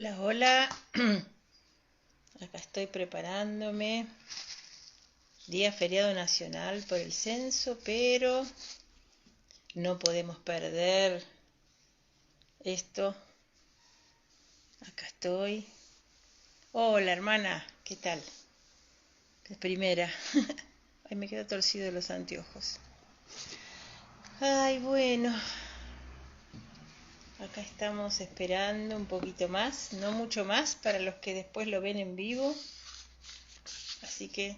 Hola, hola. Acá estoy preparándome. Día feriado nacional por el censo, pero no podemos perder esto. Acá estoy. Hola, hermana. ¿Qué tal? De primera. Ay, me quedo torcido los anteojos. Ay, bueno. Acá estamos esperando un poquito más, no mucho más para los que después lo ven en vivo. Así que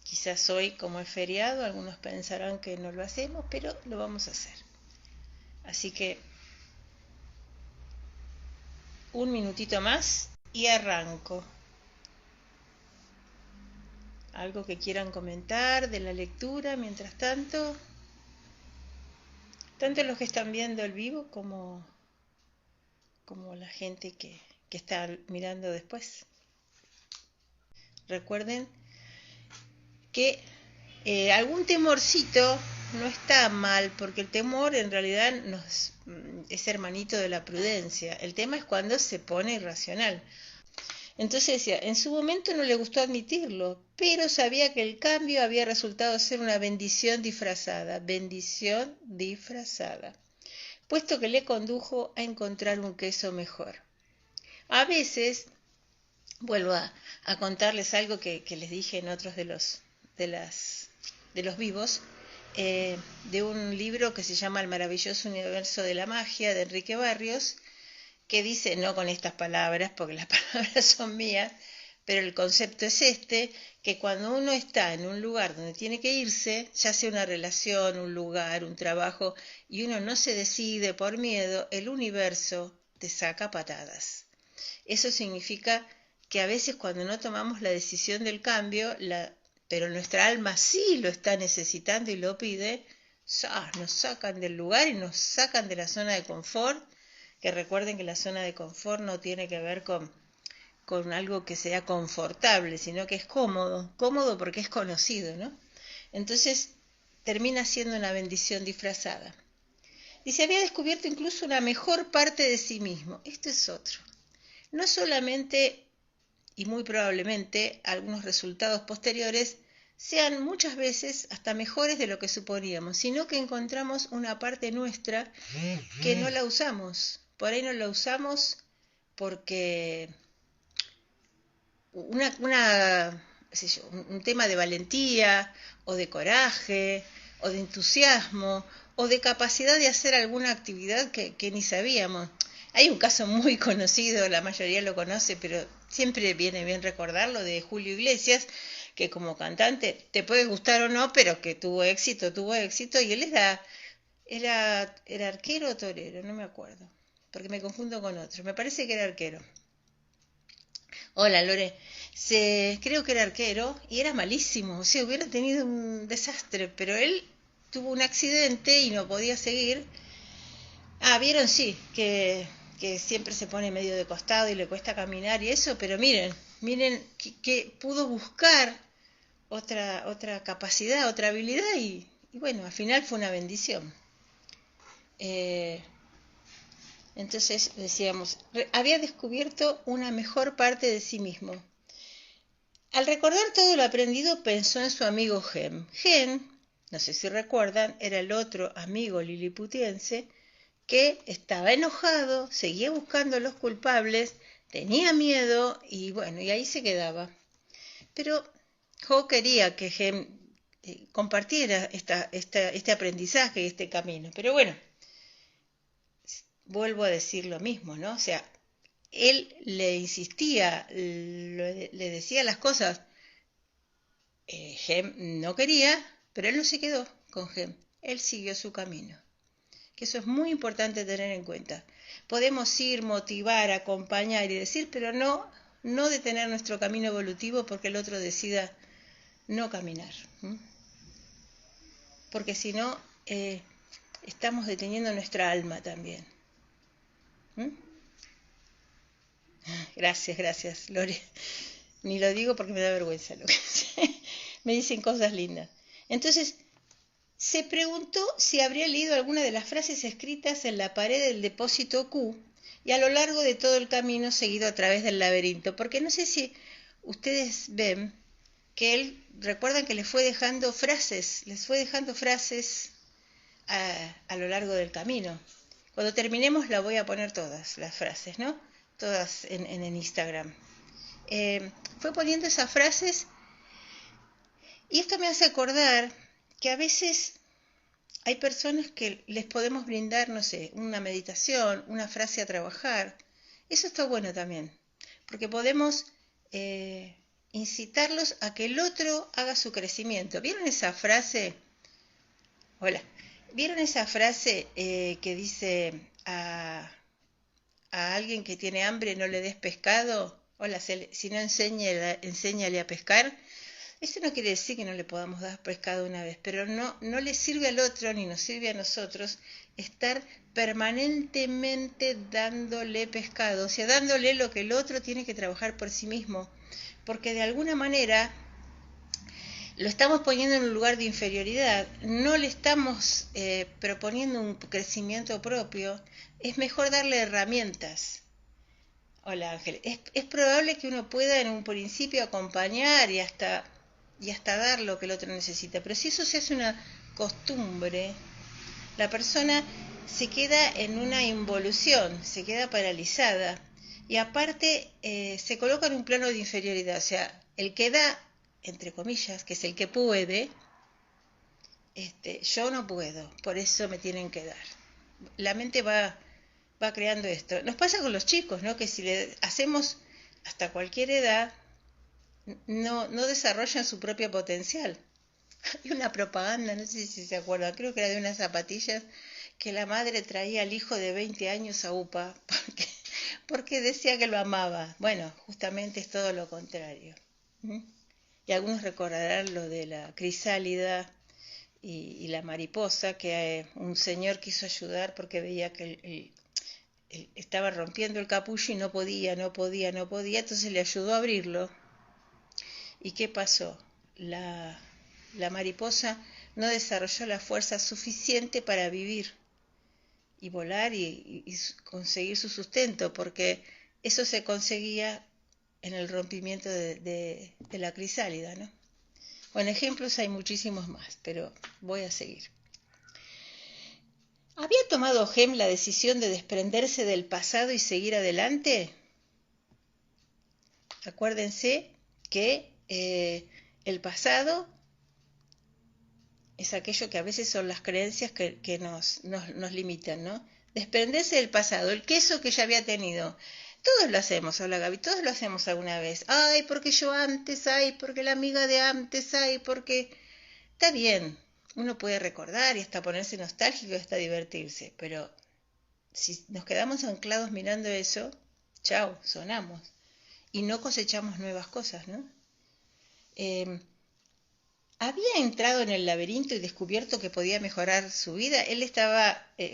quizás hoy, como es feriado, algunos pensarán que no lo hacemos, pero lo vamos a hacer. Así que un minutito más y arranco. ¿Algo que quieran comentar de la lectura mientras tanto? Tanto los que están viendo el vivo como la gente que está mirando después. Recuerden que algún temorcito no está mal, porque el temor en realidad es hermanito de la prudencia. El tema es cuando se pone irracional. Entonces decía, en su momento no le gustó admitirlo, pero sabía que el cambio había resultado ser una bendición disfrazada, puesto que le condujo a encontrar un queso mejor. A veces, vuelvo a contarles algo que les dije en otros de los vivos, de un libro que se llama El maravilloso universo de la magia, de Enrique Barrios, que dice, no con estas palabras, porque las palabras son mías, pero el concepto es este, que cuando uno está en un lugar donde tiene que irse, ya sea una relación, un lugar, un trabajo, y uno no se decide por miedo, el universo te saca patadas. Eso significa que a veces cuando no tomamos la decisión del cambio, pero nuestra alma sí lo está necesitando y lo pide, nos sacan del lugar y nos sacan de la zona de confort, que recuerden que la zona de confort no tiene que ver con algo que sea confortable, sino que es cómodo porque es conocido, ¿no? Entonces termina siendo una bendición disfrazada. Y se había descubierto incluso una mejor parte de sí mismo. Esto es otro. No solamente, y muy probablemente, algunos resultados posteriores sean muchas veces hasta mejores de lo que suponíamos, sino que encontramos una parte nuestra que no la usamos. Por ahí no la usamos porque un tema de valentía o de coraje o de entusiasmo o de capacidad de hacer alguna actividad que ni sabíamos. Hay un caso muy conocido, la mayoría lo conoce, pero siempre viene bien recordarlo, de Julio Iglesias, que como cantante te puede gustar o no, pero que tuvo éxito, y él era arquero o torero, no me acuerdo, porque me confundo con otro, me parece que era arquero. Hola, Lore. Creo que era arquero y era malísimo, o sea, hubiera tenido un desastre, pero él tuvo un accidente y no podía seguir. Ah, vieron, sí, que siempre se pone medio de costado y le cuesta caminar y eso, pero miren que pudo buscar otra capacidad, otra habilidad y bueno, al final fue una bendición. Eh, entonces decíamos, había descubierto una mejor parte de sí mismo. Al recordar todo lo aprendido, pensó en su amigo Gem. Gem, no sé si recuerdan, era el otro amigo liliputiense que estaba enojado, seguía buscando a los culpables, tenía miedo y bueno, y ahí se quedaba. Pero Jo quería que Gem compartiera este aprendizaje y este camino. Pero bueno, vuelvo a decir lo mismo, ¿no? O sea, él le insistía, le decía las cosas. Gem no quería, pero él no se quedó con Gem. Él siguió su camino. Que eso es muy importante tener en cuenta. Podemos ir, motivar, acompañar y decir, pero no detener nuestro camino evolutivo porque el otro decida no caminar. Porque si no, estamos deteniendo nuestra alma también. Gracias, Lore. Ni lo digo porque me da vergüenza lo que me dicen cosas lindas. Entonces, se preguntó si habría leído alguna de las frases escritas en la pared del depósito Q y a lo largo de todo el camino seguido a través del laberinto, porque no sé si ustedes ven que él, recuerdan que les fue dejando frases a lo largo del camino. Cuando terminemos la voy a poner todas las frases, ¿no? Todas en Instagram. Fue poniendo esas frases y esto me hace acordar que a veces hay personas que les podemos brindar, no sé, una meditación, una frase a trabajar. Eso está bueno también, porque podemos incitarlos a que el otro haga su crecimiento. ¿Vieron esa frase? Hola. ¿Vieron esa frase que dice a alguien que tiene hambre no le des pescado? Hola, si no enséñale a pescar. Esto no quiere decir que no le podamos dar pescado una vez, pero no le sirve al otro ni nos sirve a nosotros estar permanentemente dándole pescado, o sea, dándole lo que el otro tiene que trabajar por sí mismo, porque de alguna manera lo estamos poniendo en un lugar de inferioridad, no le estamos proponiendo un crecimiento propio. Es mejor darle herramientas. Hola Ángel, es probable que uno pueda en un principio acompañar y hasta dar lo que el otro necesita, pero si eso se hace una costumbre, la persona se queda en una involución, se queda paralizada y aparte se coloca en un plano de inferioridad, o sea, el que da, entre comillas, que es el que puede, yo no puedo, por eso me tienen que dar. La mente va creando esto. Nos pasa con los chicos, ¿no? Que si le hacemos hasta cualquier edad, no desarrollan su propio potencial. Hay una propaganda, no sé si se acuerdan, creo que era de unas zapatillas que la madre traía al hijo de 20 años a UPA porque decía que lo amaba. Bueno, justamente es todo lo contrario. Y algunos recordarán lo de la crisálida y la mariposa, que un señor quiso ayudar porque veía que él estaba rompiendo el capullo y no podía, entonces le ayudó a abrirlo. ¿Y qué pasó? La mariposa no desarrolló la fuerza suficiente para vivir y volar y conseguir su sustento, porque eso se conseguía en el rompimiento de la crisálida, ¿no? Bueno, ejemplos hay muchísimos más, pero voy a seguir. ¿Había tomado Gem la decisión de desprenderse del pasado y seguir adelante? Acuérdense que el pasado es aquello que a veces son las creencias que nos limitan, ¿no? Desprenderse del pasado, el queso que ya había tenido. Todos lo hacemos, hola Gaby, todos lo hacemos alguna vez. Ay, porque yo antes, ay, porque la amiga de antes, ay, porque... Está bien, uno puede recordar y hasta ponerse nostálgico y hasta divertirse, pero si nos quedamos anclados mirando eso, chao, sonamos. Y no cosechamos nuevas cosas, ¿no? Había entrado en el laberinto y descubierto que podía mejorar su vida.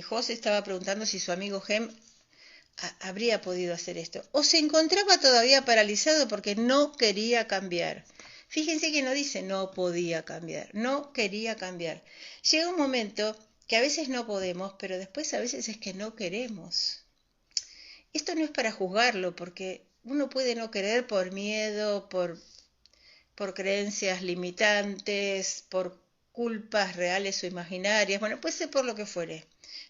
José estaba preguntando si su amigo Gem habría podido hacer esto. O se encontraba todavía paralizado porque no quería cambiar. Fíjense que no dice no podía cambiar, no quería cambiar. Llega un momento que a veces no podemos, pero después a veces es que no queremos. Esto no es para juzgarlo, porque uno puede no querer por miedo, por creencias limitantes, por culpas reales o imaginarias, bueno, puede ser por lo que fuere.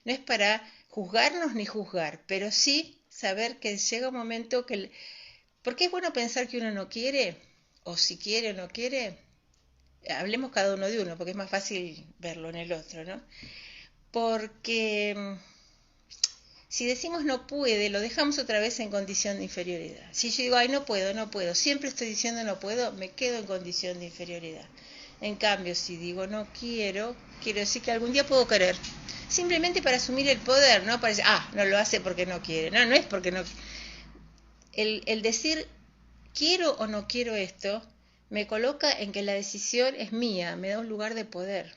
No es para juzgarnos ni juzgar, pero sí saber que llega un momento que... Porque es bueno pensar que uno no quiere, o si quiere o no quiere, hablemos cada uno de uno, porque es más fácil verlo en el otro, ¿no? Porque si decimos no puede, lo dejamos otra vez en condición de inferioridad. Si yo digo, ay, no puedo, siempre estoy diciendo no puedo, me quedo en condición de inferioridad. En cambio, si digo no quiero, quiero decir que algún día puedo querer. Simplemente para asumir el poder, no para decir, no lo hace porque no quiere. No es porque no. El decir quiero o no quiero esto, me coloca en que la decisión es mía, me da un lugar de poder.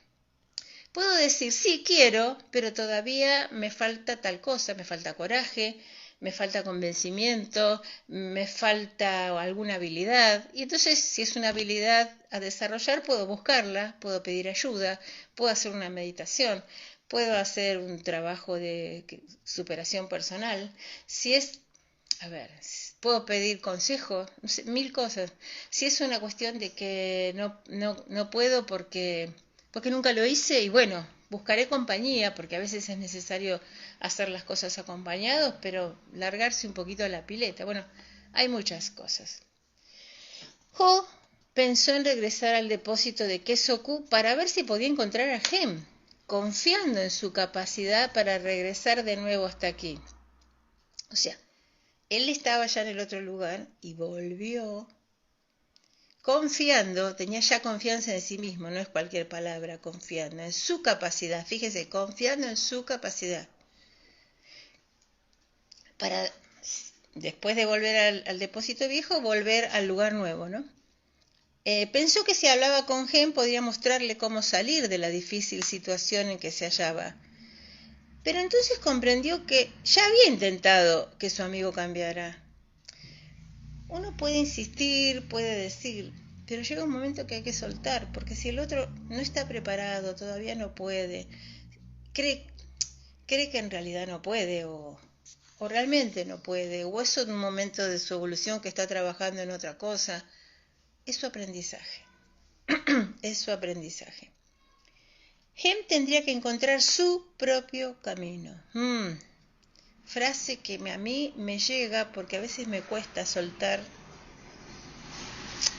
Puedo decir, sí, quiero, pero todavía me falta tal cosa, me falta coraje, me falta convencimiento, me falta alguna habilidad. Y entonces, si es una habilidad a desarrollar, puedo buscarla, puedo pedir ayuda, puedo hacer una meditación, puedo hacer un trabajo de superación personal. Si es, a ver, puedo pedir consejo, no sé, mil cosas. Si es una cuestión de que no puedo porque nunca lo hice, y bueno, buscaré compañía, porque a veces es necesario hacer las cosas acompañados, pero largarse un poquito a la pileta. Bueno, hay muchas cosas. Ho pensó en regresar al depósito de Kesoku para ver si podía encontrar a Gem, confiando en su capacidad para regresar de nuevo hasta aquí. O sea, él estaba ya en el otro lugar y volvió confiando, tenía ya confianza en sí mismo, no es cualquier palabra, confiando en su capacidad, fíjese, confiando en su capacidad para, después de volver al depósito viejo, volver al lugar nuevo, ¿no? Pensó que si hablaba con Gen podría mostrarle cómo salir de la difícil situación en que se hallaba. Pero entonces comprendió que ya había intentado que su amigo cambiara. Uno puede insistir, puede decir, pero llega un momento que hay que soltar, porque si el otro no está preparado, todavía no puede, cree que en realidad no puede, o realmente no puede, o es un momento de su evolución que está trabajando en otra cosa, es su aprendizaje. Es su aprendizaje. Gem tendría que encontrar su propio camino. Frase que a mí me llega porque a veces me cuesta soltar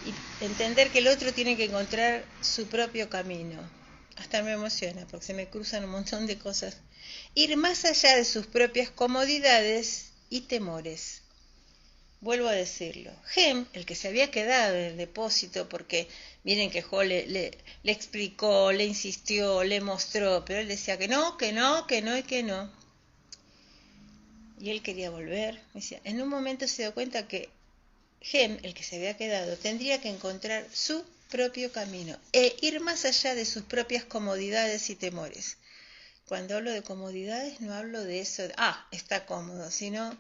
y entender que el otro tiene que encontrar su propio camino. Hasta me emociona porque se me cruzan un montón de cosas. Ir más allá de sus propias comodidades y temores. Vuelvo a decirlo. Gem, el que se había quedado en el depósito, porque miren que Jo le explicó, le insistió, le mostró, pero él decía que no, que no, que no y que no. Y él quería volver. Decía, en un momento se dio cuenta que Gem, el que se había quedado, tendría que encontrar su propio camino e ir más allá de sus propias comodidades y temores. Cuando hablo de comodidades no hablo de eso, está cómodo, sino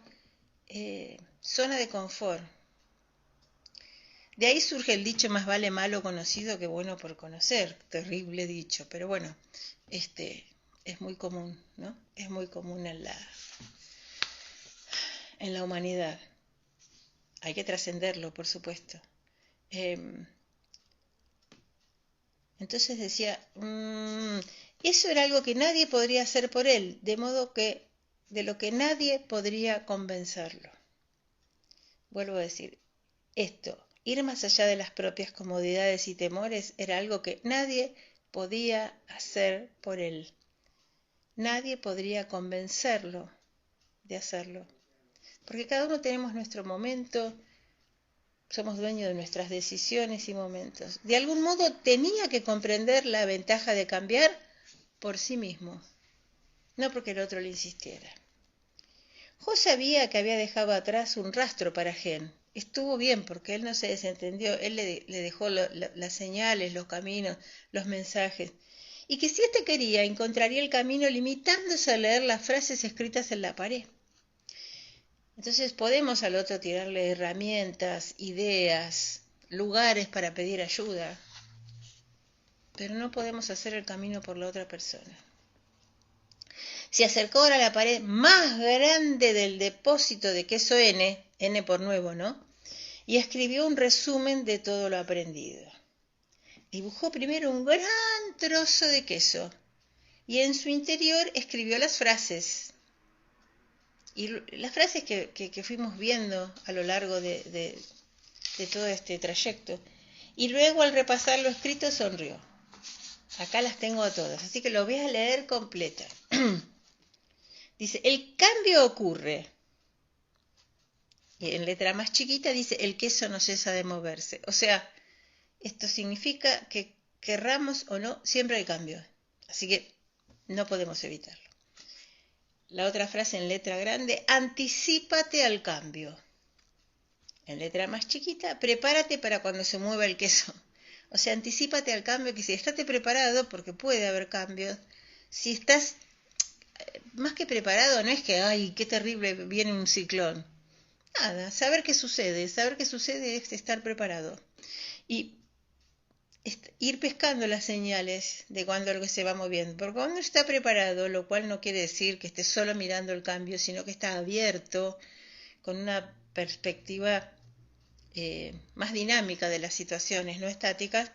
zona de confort. De ahí surge el dicho más vale malo conocido que bueno por conocer, terrible dicho, pero bueno, es muy común, ¿no? Es muy común en la humanidad. Hay que trascenderlo, por supuesto. Entonces decía, eso era algo que nadie podría hacer por él, de modo que de lo que nadie podría convencerlo. Vuelvo a decir, esto, ir más allá de las propias comodidades y temores, era algo que nadie podía hacer por él. Nadie podría convencerlo de hacerlo. Porque cada uno tenemos nuestro momento, somos dueños de nuestras decisiones y momentos. De algún modo tenía que comprender la ventaja de cambiar por sí mismo, no porque el otro le insistiera. Jo sabía que había dejado atrás un rastro para Gen. Estuvo bien porque él no se desentendió, él le dejó las señales, los caminos, los mensajes. Y que si éste quería, encontraría el camino limitándose a leer las frases escritas en la pared. Entonces podemos al otro tirarle herramientas, ideas, lugares para pedir ayuda, pero no podemos hacer el camino por la otra persona. Se acercó ahora a la pared más grande del depósito de queso N por nuevo, ¿no? Y escribió un resumen de todo lo aprendido. Dibujó primero un gran trozo de queso y en su interior escribió las frases. Y las frases que fuimos viendo a lo largo de todo este trayecto. Y luego al repasar lo escrito sonrió. Acá las tengo todas, así que lo voy a leer completa. Dice, el cambio ocurre. Y en letra más chiquita dice, el queso no cesa de moverse. O sea, esto significa que querramos o no, siempre hay cambio. Así que no podemos evitarlo. La otra frase en letra grande, anticípate al cambio. En letra más chiquita, prepárate para cuando se mueva el queso. O sea, anticípate al cambio, que si estate preparado, porque puede haber cambios. Si estás más que preparado, no es que, ay, qué terrible, viene un ciclón. Nada, saber qué sucede es estar preparado. Y ir pescando las señales de cuando algo se va moviendo. Porque cuando uno está preparado, lo cual no quiere decir que esté solo mirando el cambio, sino que está abierto, con una perspectiva más dinámica de las situaciones, no estáticas,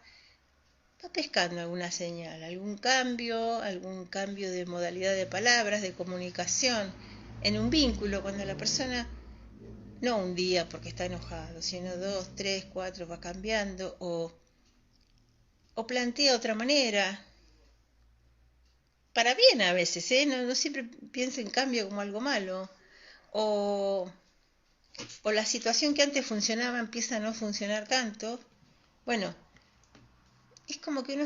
va pescando alguna señal, algún cambio de modalidad de palabras, de comunicación, en un vínculo, cuando la persona, no un día porque está enojado, sino 2, 3, 4, va cambiando o plantea otra manera, para bien a veces, no siempre pienso en cambio como algo malo, o, o la situación que antes funcionaba empieza a no funcionar tanto. Bueno, es como que uno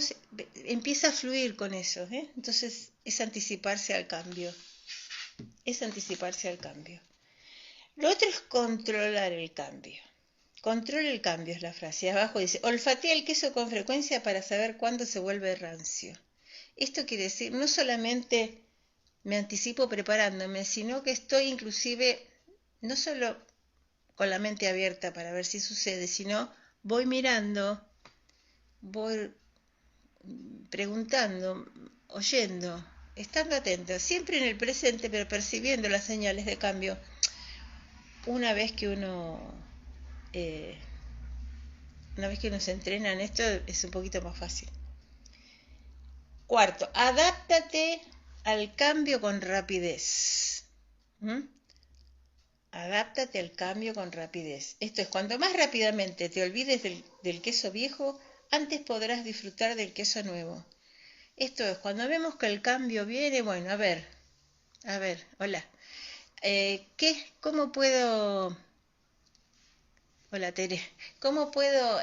empieza a fluir con eso, ¿eh? Entonces es anticiparse al cambio, es anticiparse al cambio. Lo otro es controlar el cambio. Controla el cambio es la frase. Abajo dice, olfatea el queso con frecuencia para saber cuándo se vuelve rancio. Esto quiere decir, no solamente me anticipo preparándome, sino que estoy inclusive, no solo con la mente abierta para ver si sucede, sino voy mirando, voy preguntando, oyendo, estando atento, siempre en el presente, pero percibiendo las señales de cambio. Una vez que uno se entrena en esto, es un poquito más fácil. Cuarto, adáptate al cambio con rapidez. Adáptate al cambio con rapidez. Esto es, cuanto más rápidamente te olvides del queso viejo, antes podrás disfrutar del queso nuevo. Esto es, cuando vemos que el cambio viene, bueno, a ver, hola. ¿Cómo puedo... Hola, Tere. ¿Cómo puedo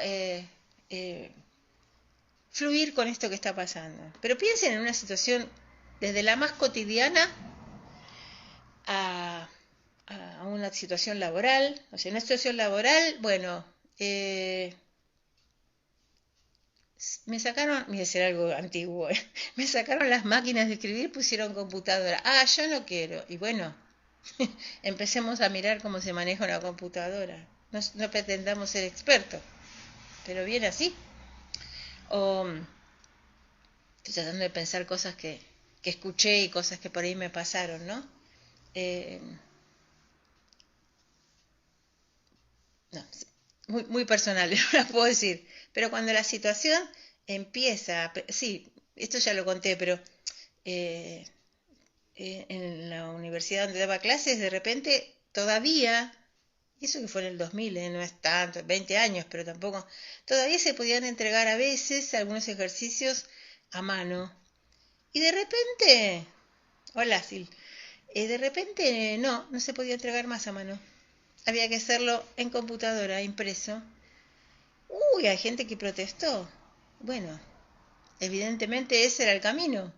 fluir con esto que está pasando? Pero piensen en una situación desde la más cotidiana a una situación laboral. O sea, en una situación laboral, bueno, me sacaron, voy a decir algo antiguo, me sacaron las máquinas de escribir, pusieron computadora. Ah, yo no quiero. Y bueno, empecemos a mirar cómo se maneja una computadora. No pretendamos ser expertos, pero bien así. O estoy tratando de pensar cosas que escuché y cosas que por ahí me pasaron, ¿no? No, muy personal, no las puedo decir. Pero cuando la situación empieza, sí, esto ya lo conté, pero en la universidad donde daba clases, de repente todavía, y eso que fue en el 2000, no es tanto, 20 años, pero tampoco, todavía se podían entregar a veces algunos ejercicios a mano. Y de repente, hola Sil, de repente no se podía entregar más a mano. Había que hacerlo en computadora, impreso. Uy, hay gente que protestó. Bueno, evidentemente ese era el camino.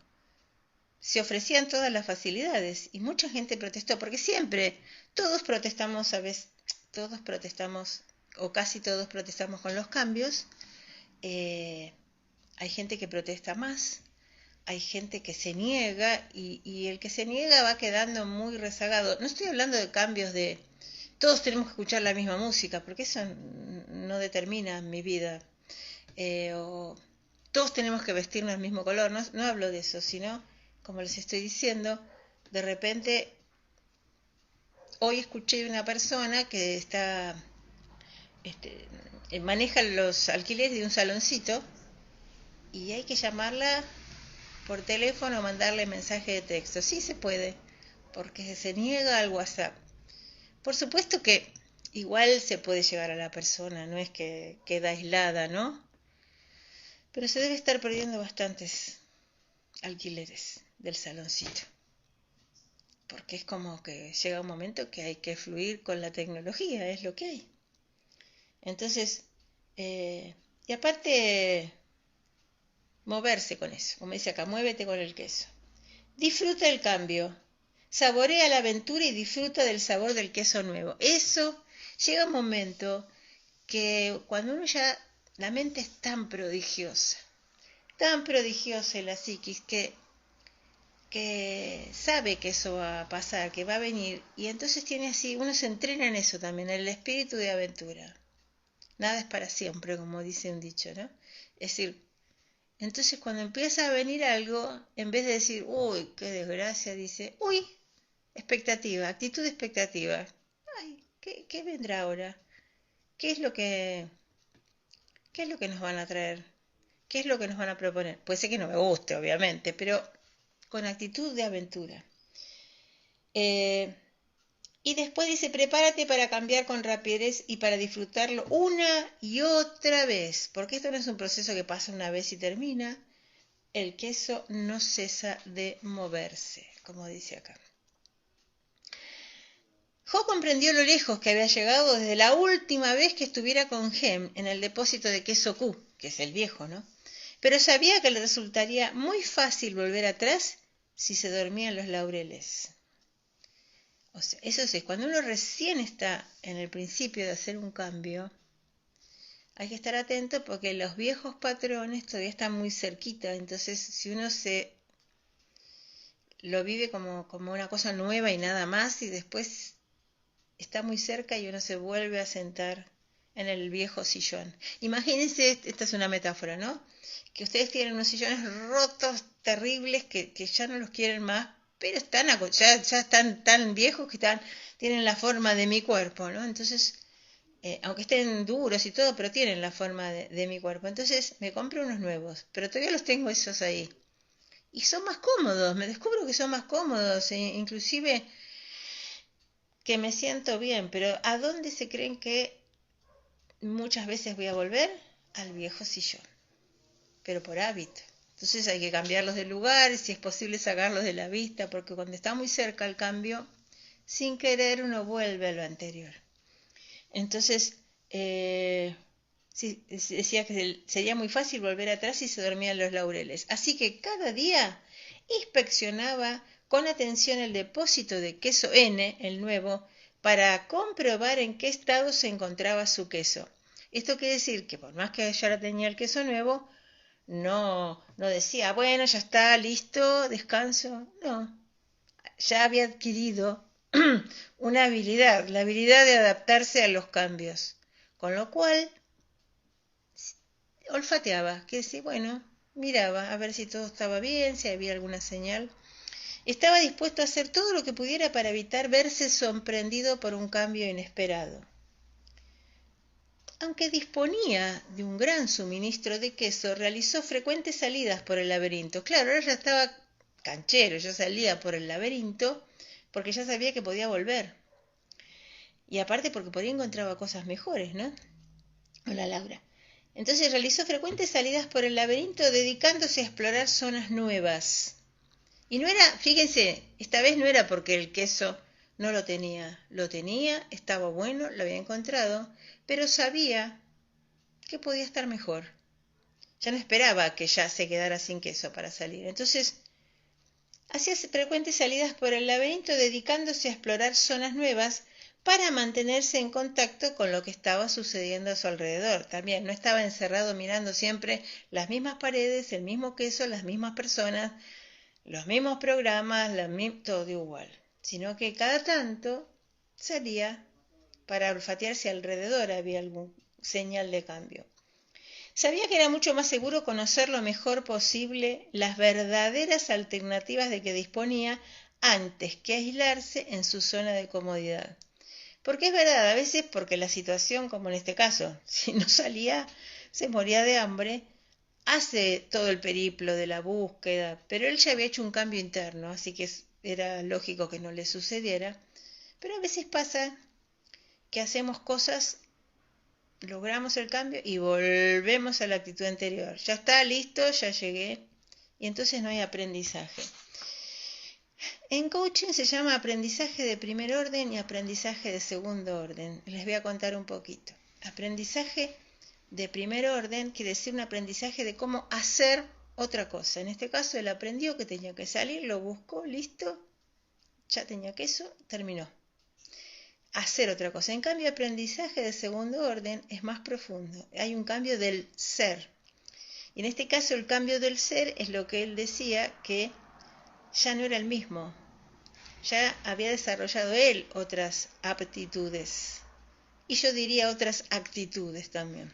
Se ofrecían todas las facilidades y mucha gente protestó, porque siempre todos protestamos a veces, todos protestamos, o casi todos protestamos con los cambios. Hay gente que protesta más, hay gente que se niega y el que se niega va quedando muy rezagado. No estoy hablando de cambios de todos tenemos que escuchar la misma música, porque eso no determina mi vida. O todos tenemos que vestirnos del mismo color, no hablo de eso, sino, como les estoy diciendo, de repente, hoy escuché una persona que maneja los alquileres de un saloncito y hay que llamarla por teléfono o mandarle mensaje de texto. Sí se puede, porque se niega al WhatsApp. Por supuesto que igual se puede llegar a la persona, no es que queda aislada, ¿no? Pero se debe estar perdiendo bastantes alquileres del saloncito. Porque es como que llega un momento que hay que fluir con la tecnología, es lo que hay. Entonces, y aparte, moverse con eso. Como dice acá, muévete con el queso. Disfruta el cambio. Saborea la aventura y disfruta del sabor del queso nuevo. Eso llega un momento que cuando uno ya, la mente es tan prodigiosa en la psiquis que sabe que eso va a pasar, que va a venir, y entonces tiene así, uno se entrena en eso también, en el espíritu de aventura. Nada es para siempre, como dice un dicho, ¿no? Es decir, entonces cuando empieza a venir algo, en vez de decir, uy, qué desgracia, dice, uy, expectativa, actitud de expectativa. Ay, ¿qué vendrá ahora? ¿Qué es lo que, qué es lo que nos van a traer? ¿Qué es lo que nos van a proponer? Puede ser que no me guste, obviamente, pero con actitud de aventura. Y después dice, prepárate para cambiar con rapidez y para disfrutarlo una y otra vez, porque esto no es un proceso que pasa una vez y termina. El queso no cesa de moverse, como dice acá. Jo comprendió lo lejos que había llegado desde la última vez que estuviera con Gem en el depósito de queso Q, que es el viejo, ¿no? Pero sabía que le resultaría muy fácil volver atrás si se dormía en los laureles. O sea, eso sí, cuando uno recién está en el principio de hacer un cambio, hay que estar atento porque los viejos patrones todavía están muy cerquita, entonces si uno lo vive como una cosa nueva y nada más, y después está muy cerca y uno se vuelve a sentar en el viejo sillón. Imagínense, esta es una metáfora, ¿no? Que ustedes tienen unos sillones rotos, terribles, que ya no los quieren más, pero ya están tan viejos que tienen la forma de mi cuerpo, ¿no? Entonces, aunque estén duros y todo, pero tienen la forma de mi cuerpo. Entonces me compro unos nuevos, pero todavía los tengo esos ahí. Y son más cómodos, me descubro que son más cómodos, inclusive que me siento bien, pero ¿a dónde se creen que muchas veces voy a volver? Al viejo sillón, pero por hábito. Entonces hay que cambiarlos de lugar, si es posible sacarlos de la vista, porque cuando está muy cerca el cambio, sin querer uno vuelve a lo anterior. Entonces, sí, decía que sería muy fácil volver atrás si se dormía en los laureles. Así que cada día inspeccionaba con atención el depósito de queso N, el nuevo, para comprobar en qué estado se encontraba su queso. Esto quiere decir que por más que ya tenía el queso nuevo, no decía, bueno, ya está, listo, descanso. No, ya había adquirido una habilidad, la habilidad de adaptarse a los cambios. Con lo cual, olfateaba, que decía, bueno, miraba a ver si todo estaba bien, si había alguna señal. Estaba dispuesto a hacer todo lo que pudiera para evitar verse sorprendido por un cambio inesperado. Aunque disponía de un gran suministro de queso, realizó frecuentes salidas por el laberinto. Claro, ahora ya estaba canchero, ya salía por el laberinto porque ya sabía que podía volver. Y aparte porque por ahí encontraba cosas mejores, ¿no? Hola, Laura. Entonces realizó frecuentes salidas por el laberinto dedicándose a explorar zonas nuevas. Y no era, fíjense, esta vez no era porque el queso no lo tenía. Lo tenía, estaba bueno, lo había encontrado, pero sabía que podía estar mejor. Ya no esperaba que ya se quedara sin queso para salir. Entonces, hacía frecuentes salidas por el laberinto dedicándose a explorar zonas nuevas para mantenerse en contacto con lo que estaba sucediendo a su alrededor. También no estaba encerrado mirando siempre las mismas paredes, el mismo queso, las mismas personas, los mismos programas, todo igual, sino que cada tanto salía para olfatear si alrededor había algún señal de cambio. Sabía que era mucho más seguro conocer lo mejor posible las verdaderas alternativas de que disponía antes que aislarse en su zona de comodidad. Porque es verdad, a veces porque la situación, como en este caso, si no salía, se moría de hambre, hace todo el periplo de la búsqueda, pero él ya había hecho un cambio interno, así que era lógico que no le sucediera. Pero a veces pasa que hacemos cosas, logramos el cambio y volvemos a la actitud anterior. Ya está, listo, ya llegué, y entonces no hay aprendizaje. En coaching se llama aprendizaje de primer orden y aprendizaje de segundo orden. Les voy a contar un poquito. Aprendizaje de primer orden quiere decir un aprendizaje de cómo hacer otra cosa. En este caso él aprendió que tenía que salir, lo buscó, listo, ya tenía queso, terminó. Hacer otra cosa. En cambio, aprendizaje de segundo orden es más profundo. Hay un cambio del ser. Y en este caso el cambio del ser es lo que él decía, que ya no era el mismo. Ya había desarrollado él otras aptitudes. Y yo diría otras actitudes también.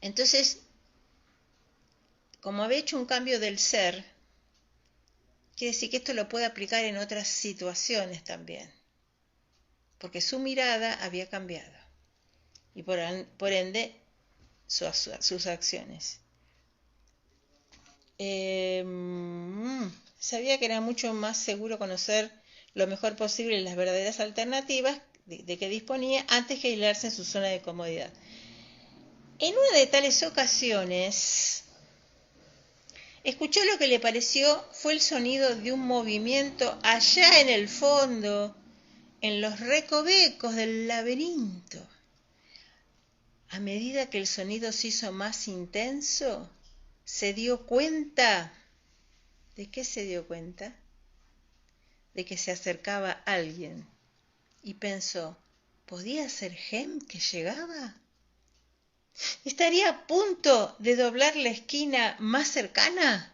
Entonces, como había hecho un cambio del ser, quiere decir que esto lo puede aplicar en otras situaciones también, porque su mirada había cambiado y por ende sus acciones. Sabía que era mucho más seguro conocer lo mejor posible las verdaderas alternativas de que disponía antes que aislarse en su zona de comodidad. En una de tales ocasiones, escuchó lo que le pareció fue el sonido de un movimiento allá en el fondo, en los recovecos del laberinto. A medida que el sonido se hizo más intenso, se dio cuenta. ¿De qué se dio cuenta? De que se acercaba alguien. Y pensó, ¿podía ser Hem que llegaba? ¿Estaría a punto de doblar la esquina más cercana?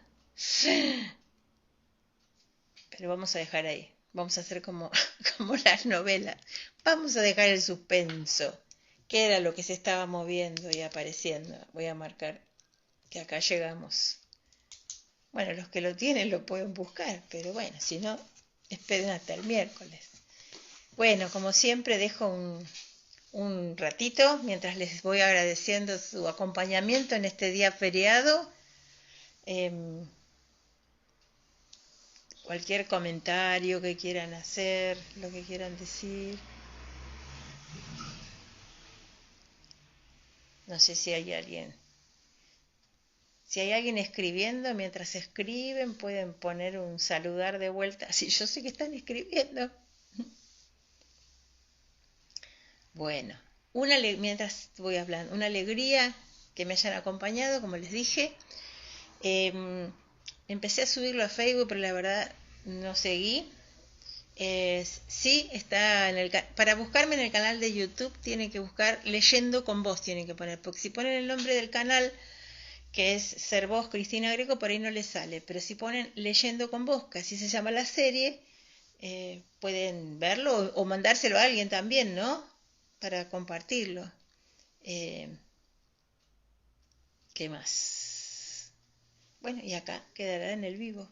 Pero vamos a dejar ahí. Vamos a hacer como las novelas. Vamos a dejar el suspenso. ¿Qué era lo que se estaba moviendo y apareciendo? Voy a marcar que acá llegamos. Bueno, los que lo tienen lo pueden buscar, pero bueno, si no, esperen hasta el miércoles. Bueno, como siempre, dejo un ratito mientras les voy agradeciendo su acompañamiento en este día feriado. Cualquier comentario que quieran hacer, lo que quieran decir. No sé si hay alguien. Si hay alguien escribiendo, mientras escriben pueden poner un saludar de vuelta. Si yo sé que están escribiendo. Bueno, mientras voy hablando, una alegría que me hayan acompañado, como les dije. Empecé a subirlo a Facebook, pero la verdad no seguí. Sí, está en para buscarme en el canal de YouTube tienen que buscar Leyendo con Vos, tienen que poner, porque si ponen el nombre del canal, que es Ser Vos Cristina Greco, por ahí no les sale, pero si ponen Leyendo con Vos, que así se llama la serie, pueden verlo o mandárselo a alguien también, ¿no? Para compartirlo. ¿Qué más? Bueno, y acá quedará en el vivo.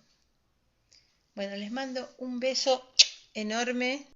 Bueno, les mando un beso enorme.